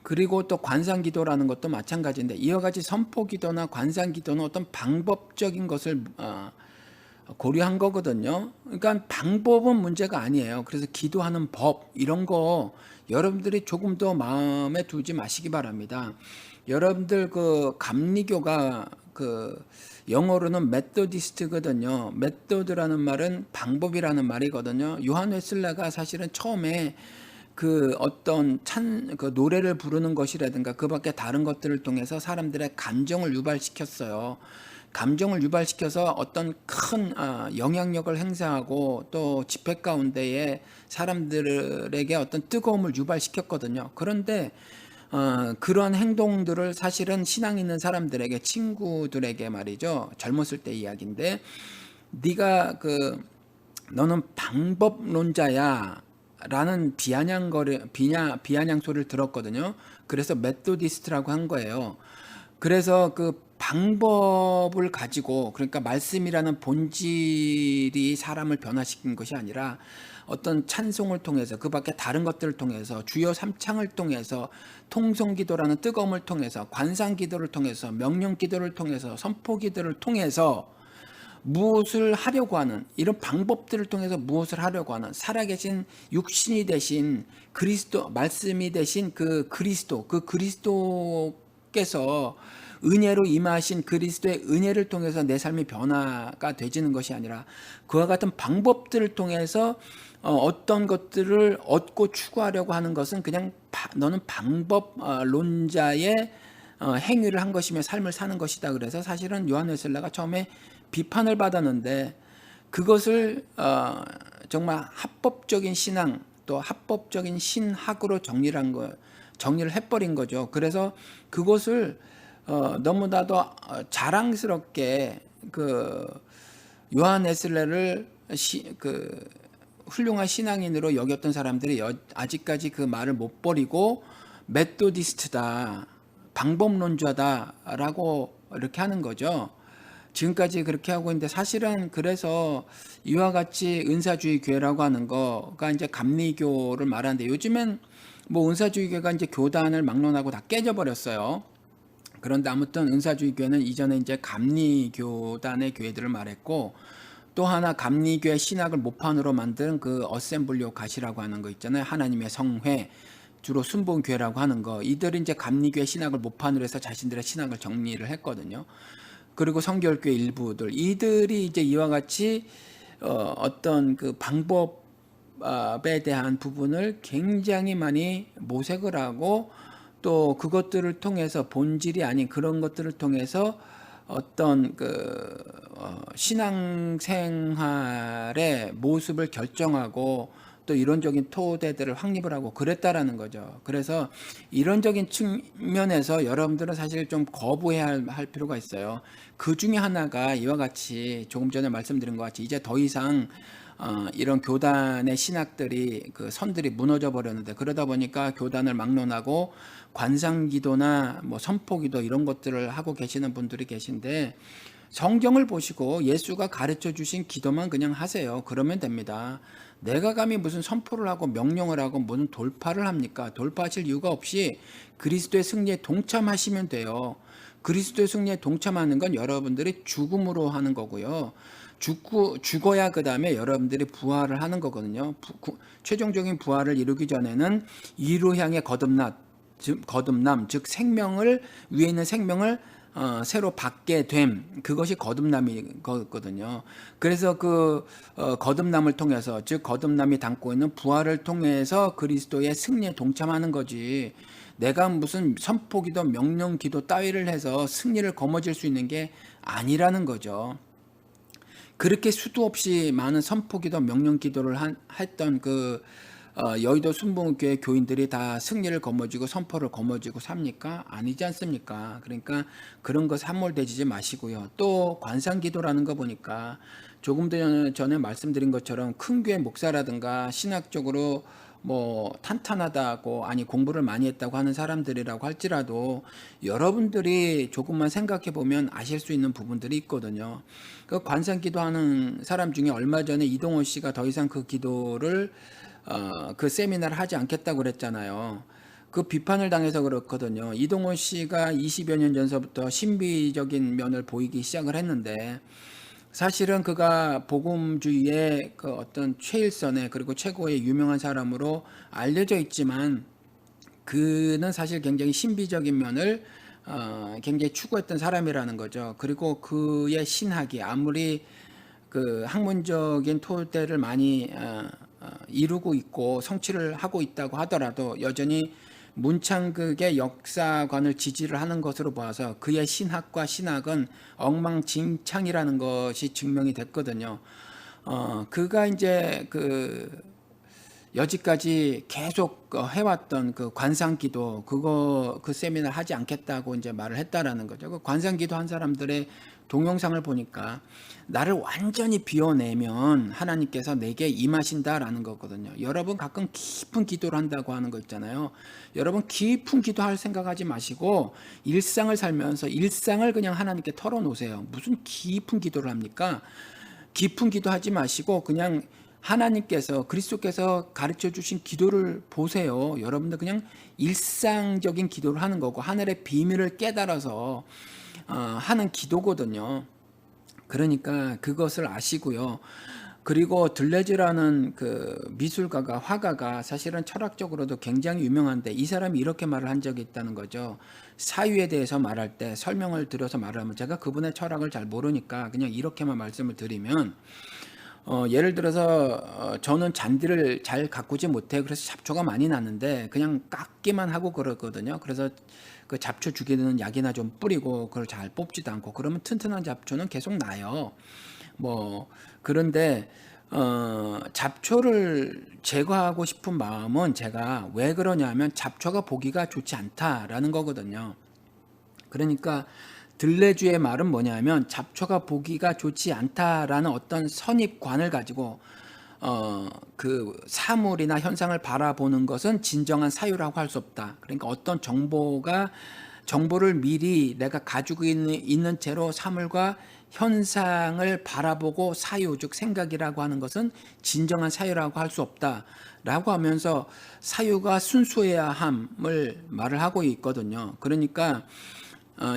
그리고 또 관상기도라는 것도 마찬가지인데, 이와 같이 선포기도나 관상기도는 어떤 방법적인 것을 고려한 거거든요. 그러니까 방법은 문제가 아니에요. 그래서 기도하는 법 이런 거 여러분들이 조금 더 마음에 두지 마시기 바랍니다. 여러분들 그 감리교가 그 영어로는 메토디스트거든요. 메토드라는 말은 방법이라는 말이거든요. 요한 웨슬레가 사실은 처음에 그 어떤 그 노래를 부르는 것이라든가 그 밖에 다른 것들을 통해서 사람들의 감정을 유발시켰어요. 감정을 유발시켜서 어떤 큰 영향력을 행사하고 또 집회 가운데에 사람들에게 어떤 뜨거움을 유발시켰거든요. 그런데 그런 행동들을 사실은 신앙 있는 사람들에게, 친구들에게 말이죠, 젊었을 때 이야기인데, 너는 방법론자야 라는 비아냥 소리를 들었거든요. 그래서 메토디스트라고 한 거예요. 그래서 그 방법을 가지고, 그러니까 말씀이라는 본질이 사람을 변화시킨 것이 아니라 어떤 찬송을 통해서, 그 밖에 다른 것들을 통해서, 주여 삼창을 통해서, 통성기도라는 뜨거움을 통해서, 관상기도를 통해서, 명령기도를 통해서, 선포기도를 통해서 무엇을 하려고 하는, 이런 방법들을 통해서 무엇을 하려고 하는, 살아계신 육신이 되신 그리스도, 말씀이 되신 그 그리스도께서 은혜로 임하신 그리스도의 은혜를 통해서 내 삶이 변화가 되지는 것이 아니라, 그와 같은 방법들을 통해서 어떤 것들을 얻고 추구하려고 하는 것은 그냥 너는 방법론자의 행위를 한 것이며 삶을 사는 것이다. 그래서 사실은 요한 웨슬레가 처음에 비판을 받았는데, 그것을 정말 합법적인 신앙, 또 합법적인 신학으로 정리를 해버린 거죠. 그래서 그것을 너무나도 자랑스럽게 그 요한 웨슬레를 훌륭한 신앙인으로 여겼던 사람들이 아직까지 그 말을 못 버리고 메토디스트다, 방법론자다라고 이렇게 하는 거죠. 지금까지 그렇게 하고 있는데, 사실은 그래서 이와 같이 은사주의 교회라고 하는 거가 이제 감리교를 말하는데, 요즘엔 뭐 은사주의 교회가 이제 교단을 막론하고 다 깨져버렸어요. 그런데 아무튼 은사주의 교회는 이전에 이제 감리교단의 교회들을 말했고, 또 하나 감리교회 신학을 모판으로 만든 그 어셈블리 오브 갓이라고 하는 거 있잖아요. 하나님의 성회, 주로 순복음교회라고 하는 거, 이들이 이제 감리교회 신학을 모판으로 해서 자신들의 신학을 정리를 했거든요. 그리고 성결교회 일부들, 이들이 이제 이와 같이 어떤 그 방법에 대한 부분을 굉장히 많이 모색을 하고, 또 그것들을 통해서 본질이 아닌 그런 것들을 통해서 어떤 그 신앙생활의 모습을 결정하고, 또 이론적인 토대들을 확립을 하고 그랬다라는 거죠. 그래서 이론적인 측면에서 여러분들은 사실 좀 거부해야 할 필요가 있어요. 그 중에 하나가 이와 같이 조금 전에 말씀드린 것 같이 이제 더 이상 이런 교단의 신학들이 그 선들이 무너져 버렸는데, 그러다 보니까 교단을 막론하고 관상기도나 뭐 선포기도 이런 것들을 하고 계시는 분들이 계신데, 성경을 보시고 예수가 가르쳐 주신 기도만 그냥 하세요. 그러면 됩니다. 내가 감히 무슨 선포를 하고 명령을 하고 무슨 돌파를 합니까? 돌파하실 이유가 없이 그리스도의 승리에 동참하시면 돼요. 그리스도의 승리에 동참하는 건 여러분들이 죽음으로 하는 거고요. 죽어야 그 다음에 여러분들이 부활을 하는 거거든요. 최종적인 부활을 이루기 전에는 이루 향해 거듭남, 즉 생명을, 위에 있는 생명을 새로 받게 됨, 그것이 거듭남이거든요. 그래서 그 거듭남을 통해서, 즉 거듭남이 담고 있는 부활을 통해서 그리스도의 승리에 동참하는 거지, 내가 무슨 선포기도 명령기도 따위를 해서 승리를 거머쥘 수 있는 게 아니라는 거죠. 그렇게 수도 없이 많은 선포기도 명령기도를 했던 그 여의도 순복음교회 교인들이 다 승리를 거머쥐고 선포를 거머쥐고 삽니까? 아니지 않습니까? 그러니까 그런 것 함몰되지 마시고요. 또 관상기도라는 거 보니까 조금 전에 말씀드린 것처럼 큰 교회 목사라든가 신학적으로 뭐 탄탄하다고, 아니 공부를 많이 했다고 하는 사람들이라고 할지라도 여러분들이 조금만 생각해 보면 아실 수 있는 부분들이 있거든요. 그 관상기도 하는 사람 중에 얼마 전에 이동호 씨가 더 이상 그 기도를 그 세미나를 하지 않겠다고 그랬잖아요. 그 비판을 당해서 그렇거든요. 이동호 씨가 20여 년 전서부터 신비적인 면을 보이기 시작을 했는데, 사실은 그가 복음주의의 그 어떤 최일선의, 그리고 최고의 유명한 사람으로 알려져 있지만, 그는 사실 굉장히 신비적인 면을 굉장히 추구했던 사람이라는 거죠. 그리고 그의 신학이 아무리 그 학문적인 토대를 많이 이루고 있고 성취를 하고 있다고 하더라도 여전히 문창극의 역사관을 지지를 하는 것으로 봐서 그의 신학과 신학은 엉망진창이라는 것이 증명이 됐거든요. 그가 이제 그 여지까지 계속 해왔던 그 관상기도, 그 세미나를 하지 않겠다고 이제 말을 했다라는 거죠. 그 관상기도 한 사람들의 동영상을 보니까 나를 완전히 비워내면 하나님께서 내게 임하신다라는 거거든요. 여러분 가끔 깊은 기도를 한다고 하는 거 있잖아요. 여러분 깊은 기도할 생각하지 마시고 일상을 살면서 일상을 그냥 하나님께 털어놓으세요. 무슨 깊은 기도를 합니까? 깊은 기도하지 마시고 그냥 하나님께서, 그리스도께서 가르쳐 주신 기도를 보세요. 여러분들 그냥 일상적인 기도를 하는 거고 하늘의 비밀을 깨달아서 하는 기도거든요. 그러니까 그것을 아시고요. 그리고 들레즈라는 그 미술가가, 화가가 사실은 철학적으로도 굉장히 유명한데, 이 사람이 이렇게 말을 한 적이 있다는 거죠. 사유에 대해서 말할 때 설명을 드려서 말하면, 제가 그분의 철학을 잘 모르니까 그냥 이렇게만 말씀을 드리면, 예를 들어서 저는 잔디를 잘 가꾸지 못해. 그래서 잡초가 많이 나는데 그냥 깎기만 하고 그러거든요. 그래서 그 잡초 죽이는 약이나 좀 뿌리고 그걸 잘 뽑지도 않고, 그러면 튼튼한 잡초는 계속 나요. 뭐 그런데 잡초를 제거하고 싶은 마음은 제가 왜 그러냐면 잡초가 보기가 좋지 않다라는 거거든요. 그러니까 들레주의 말은 뭐냐면 잡초가 보기가 좋지 않다라는 어떤 선입관을 가지고 그 사물이나 현상을 바라보는 것은 진정한 사유라고 할 수 없다. 그러니까 어떤 정보를 미리 내가 가지고 있는 채로 사물과 현상을 바라보고 사유, 즉 생각이라고 하는 것은 진정한 사유라고 할 수 없다라고 하면서 사유가 순수해야 함을 말을 하고 있거든요. 그러니까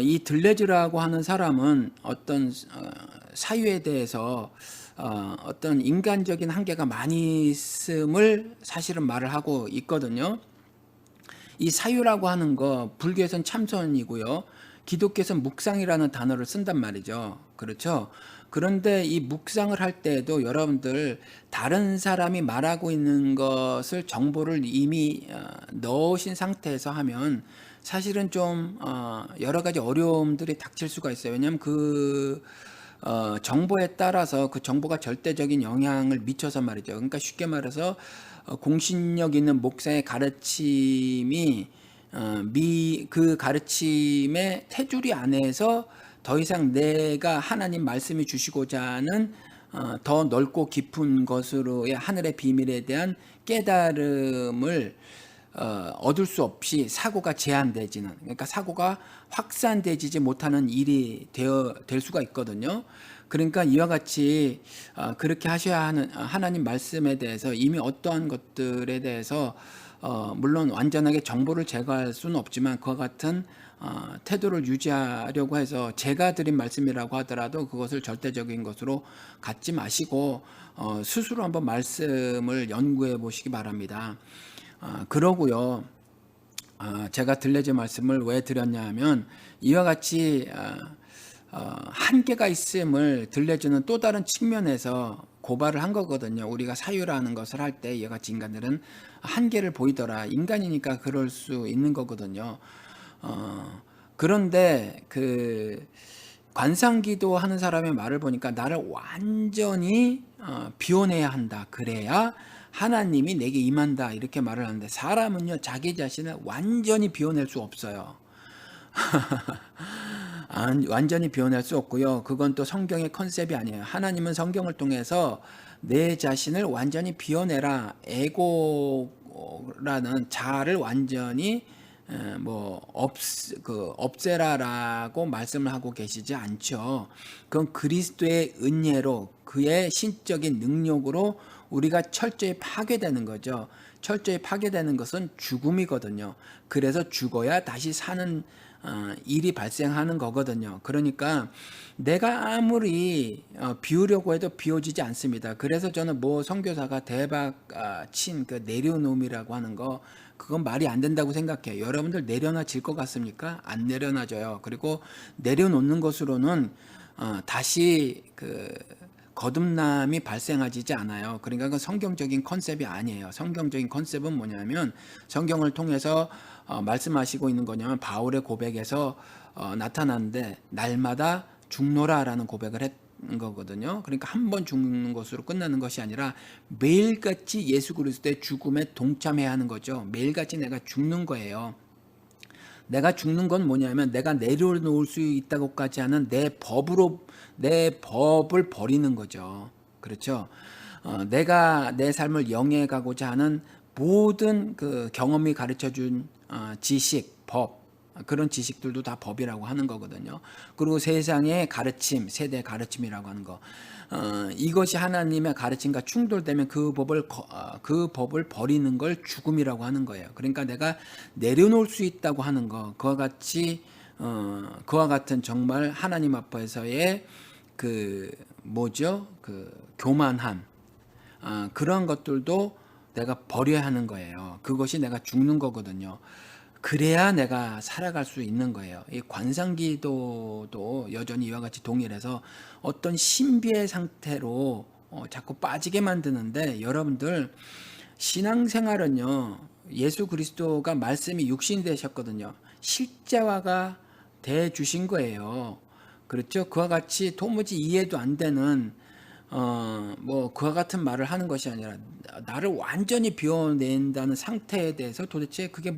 이 들레즈라고 하는 사람은 어떤 사유에 대해서 어떤 인간적인 한계가 많이 있음을 사실은 말을 하고 있거든요. 이 사유라고 하는 거 불교에서는 참선이고요. 기독교에서는 묵상이라는 단어를 쓴단 말이죠. 그렇죠? 그런데 이 묵상을 할 때에도 여러분들 다른 사람이 말하고 있는 것을 정보를 이미 넣으신 상태에서 하면 사실은 좀 여러 가지 어려움들이 닥칠 수가 있어요. 왜냐하면 그 정보에 따라서 그 정보가 절대적인 영향을 미쳐서 말이죠. 그러니까 쉽게 말해서 공신력 있는 목사의 가르침이 그 가르침의 테두리 안에서 더 이상 내가 하나님 말씀이 주시고자 하는 더 넓고 깊은 것으로의 하늘의 비밀에 대한 깨달음을 얻을 수 없이 사고가 제한되지는, 그러니까 사고가 확산되지 못하는 일이 될 수가 있거든요. 그러니까 이와 같이 그렇게 하셔야 하는, 하나님 말씀에 대해서 이미 어떠한 것들에 대해서 물론 완전하게 정보를 제거할 수는 없지만 그와 같은 태도를 유지하려고 해서 제가 드린 말씀이라고 하더라도 그것을 절대적인 것으로 갖지 마시고 스스로 한번 말씀을 연구해 보시기 바랍니다. 그러고요. 제가 들려진 말씀을 왜 드렸냐 하면 이와 같이 한계가 있음을 들려주는 또 다른 측면에서 고발을 한 거거든요. 우리가 사유라는 것을 할 때 이와 같이 인간들은 한계를 보이더라. 인간이니까 그럴 수 있는 거거든요. 그런데 그 관상기도 하는 사람의 말을 보니까 나를 완전히 비워내야 한다. 그래야 하나님이 내게 임한다. 이렇게 말을 하는데 사람은요 자기 자신을 완전히 비워낼 수 없어요. 완전히 비워낼 수 없고요. 그건 또 성경의 컨셉이 아니에요. 하나님은 성경을 통해서 내 자신을 완전히 비워내라. 에고라는 자아를 완전히 없애라라고 말씀을 하고 계시지 않죠. 그건 그리스도의 은혜로 그의 신적인 능력으로 우리가 철저히 파괴되는 거죠. 철저히 파괴되는 것은 죽음이거든요. 그래서 죽어야 다시 사는 일이 발생하는 거거든요. 그러니까 내가 아무리 비우려고 해도 비워지지 않습니다. 그래서 저는 선교사가 대박 친 그 내려놓음이라고 하는 거 그건 말이 안 된다고 생각해요. 여러분들 내려놔질 것 같습니까? 안 내려놔져요. 그리고 내려놓는 것으로는 다시 그 거듭남이 발생하지 않아요. 그러니까 그건 성경적인 컨셉이 아니에요. 성경적인 컨셉은 뭐냐면 성경을 통해서 말씀하시고 있는 거냐면 바울의 고백에서 나타나는데 날마다 죽노라라는 고백을 했는 거거든요. 그러니까 한 번 죽는 것으로 끝나는 것이 아니라 매일같이 예수 그리스도의 죽음에 동참해야 하는 거죠. 매일같이 내가 죽는 거예요. 내가 죽는 건 뭐냐면 내가 내려놓을 수 있다고까지 하는 내 법을 버리는 거죠. 그렇죠. 내가 내 삶을 영해가고자 하는 모든 그 경험이 가르쳐준 지식, 법, 그런 지식들도 다 법이라고 하는 거거든요. 그리고 세상의 가르침, 세대 가르침이라고 하는 거, 이것이 하나님의 가르침과 충돌되면 그 법을 버리는 걸 죽음이라고 하는 거예요. 그러니까 내가 내려놓을 수 있다고 하는 거, 그와 같은 정말 하나님 앞에서의 그 교만함, 그런 것들도 내가 버려야 하는 거예요. 그것이 내가 죽는 거거든요. 그래야 내가 살아갈 수 있는 거예요. 이 관상기도도 여전히 이와 같이 동일해서 어떤 신비의 상태로 자꾸 빠지게 만드는데, 여러분들 신앙생활은요 예수 그리스도가 말씀이 육신이 되셨거든요. 실제화가 돼 주신 거예요. 그렇죠? 그와 같이 도무지 이해도 안 되는 그와 같은 말을 하는 것이 아니라 나를 완전히 비워낸다는 상태에 대해서 도대체 그게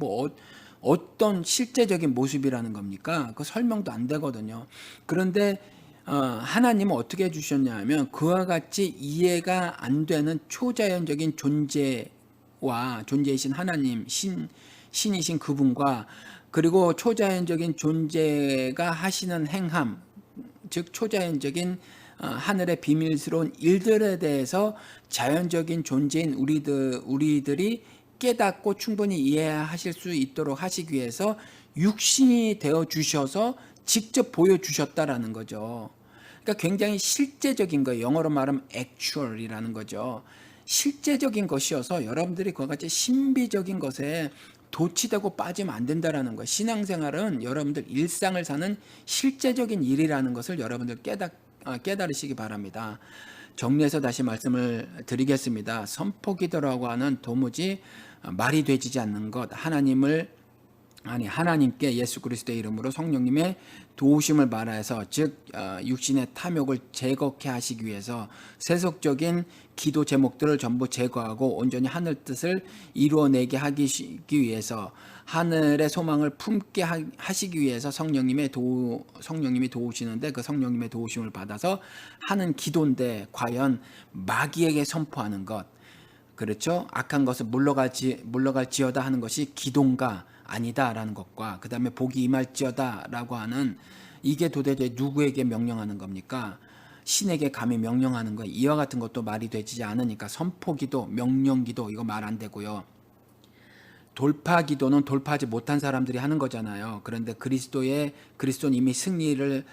어떤 실제적인 모습이라는 겁니까? 그 설명도 안 되거든요. 그런데 하나님은 어떻게 해주셨냐 하면 그와 같이 이해가 안 되는 초자연적인 존재이신 하나님, 신이신 그분과, 그리고 초자연적인 존재가 하시는 행함, 즉 초자연적인 하늘의 비밀스러운 일들에 대해서 자연적인 존재인 우리들이 깨닫고 충분히 이해하실 수 있도록 하시기 위해서 육신이 되어 주셔서 직접 보여주셨다라는 거죠. 그러니까 굉장히 실제적인 거예요. 영어로 말하면 actual이라는 거죠. 실제적인 것이어서 여러분들이 그와 같이 신비적인 것에 도취되고 빠지면 안 된다라는 거예요. 신앙생활은 여러분들 일상을 사는 실제적인 일이라는 것을 여러분들 깨달으시기 바랍니다. 정리해서 다시 말씀을 드리겠습니다. 선포기도라고 하는 도무지 말이 되지 않는 것, 하나님을 하나님께 예수 그리스도의 이름으로 성령님의 도우심을 말하여서 즉 육신의 탐욕을 제거케 하시기 위해서 세속적인 기도 제목들을 전부 제거하고 온전히 하늘 뜻을 이루어내게 하기 위해서 하늘의 소망을 품게 하시기 위해서 성령님이 도우시는데 그 성령님의 도우심을 받아서 하는 기도인데 과연 마귀에게 선포하는 것, 그렇죠? 악한 것을 물러갈지어다 하는 것이 기도인가 아니다라는 것과 그 다음에 복이 임할지어다라고 하는 이게 도대체 누구에게 명령하는 겁니까? 신에게 감히 명령하는 거 이와 같은 것도 말이 되지 않으니까 선포기도, 명령기도 이거 말 안 되고요. 돌파기도는 돌파하지 못한 사람들이 하는 거잖아요. 그런데 그리스도는 이미 승리를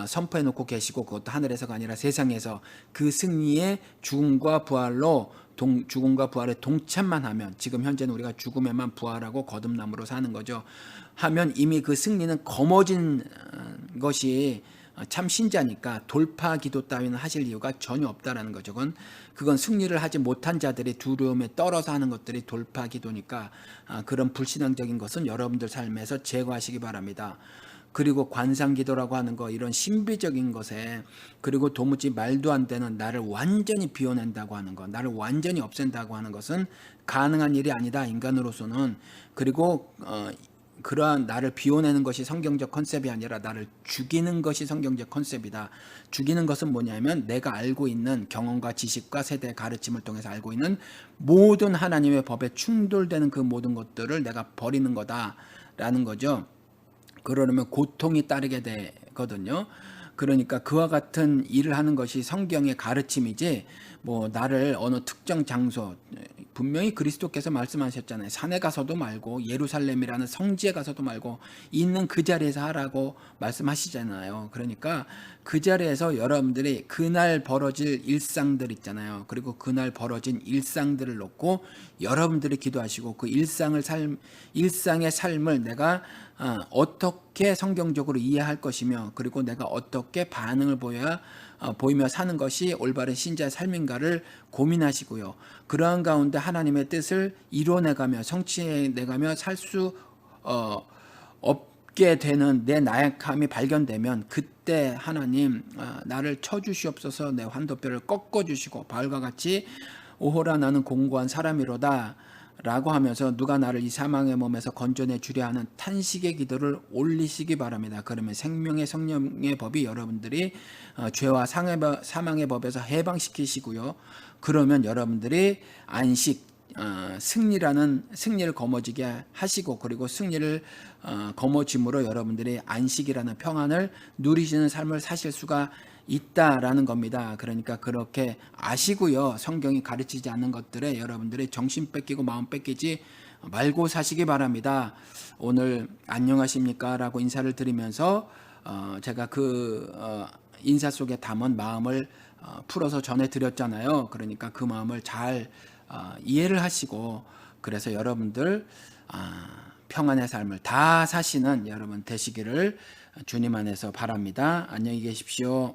선포해 놓고 계시고 그것도 하늘에서가 아니라 세상에서 그 승리의 죽음과 부활에 동참만 하면 지금 현재는 우리가 죽음에만 부활하고 거듭남으로 사는 거죠. 하면 이미 그 승리는 거머쥔 것이 참 신자니까 돌파 기도 따위는 하실 이유가 전혀 없다라는 거죠. 그건 승리를 하지 못한 자들이 두려움에 떨어서 하는 것들이 돌파 기도니까 그런 불신앙적인 것은 여러분들 삶에서 제거하시기 바랍니다. 그리고 관상 기도라고 하는 거 이런 신비적인 것에 그리고 도무지 말도 안 되는 나를 완전히 비워낸다고 하는 것, 나를 완전히 없앤다고 하는 것은 가능한 일이 아니다 인간으로서는. 그리고 그러한 나를 비워내는 것이 성경적 컨셉이 아니라 나를 죽이는 것이 성경적 컨셉이다. 죽이는 것은 뭐냐면 내가 알고 있는 경험과 지식과 세대의 가르침을 통해서 알고 있는 모든 하나님의 법에 충돌되는 그 모든 것들을 내가 버리는 거다라는 거죠. 그러려면 고통이 따르게 되거든요. 그러니까 그와 같은 일을 하는 것이 성경의 가르침이지 뭐 나를 어느 특정 장소, 분명히 그리스도께서 말씀하셨잖아요. 산에 가서도 말고 예루살렘이라는 성지에 가서도 말고 있는 그 자리에서 하라고 말씀하시잖아요. 그러니까 그 자리에서 여러분들이 그날 벌어질 일상들 있잖아요. 그리고 그날 벌어진 일상들을 놓고 여러분들이 기도하시고 그 일상의 삶을 내가 어떻게 성경적으로 이해할 것이며 그리고 내가 어떻게 반응을 보이며 사는 것이 올바른 신자의 삶인가를 고민하시고요. 그러한 가운데 하나님의 뜻을 이뤄내가며 성취해내가며 살 수 없게 되는 내 나약함이 발견되면 그때 하나님 나를 쳐주시옵소서, 내 환도뼈를 꺾어주시고 바울과 같이 오호라 나는 공고한 사람이로다 라고 하면서 누가 나를 이 사망의 몸에서 건져내 주려 하는 탄식의 기도를 올리시기 바랍니다. 그러면 생명의 성령의 법이 여러분들이 죄와 사망의 법에서 해방시키시고요. 그러면 여러분들이 승리를 거머쥐게 하시고 그리고 승리를 거머쥐므로 여러분들이 안식이라는 평안을 누리시는 삶을 사실 수가 있다라는 겁니다. 그러니까 그렇게 아시고요. 성경이 가르치지 않는 것들에 여러분들이 정신 뺏기고 마음 뺏기지 말고 사시기 바랍니다. 오늘 안녕하십니까? 라고 인사를 드리면서 제가 그 인사 속에 담은 마음을 풀어서 전해드렸잖아요. 그러니까 그 마음을 잘 이해를 하시고 그래서 여러분들 평안의 삶을 다 사시는 여러분 되시기를 주님 안에서 바랍니다. 안녕히 계십시오.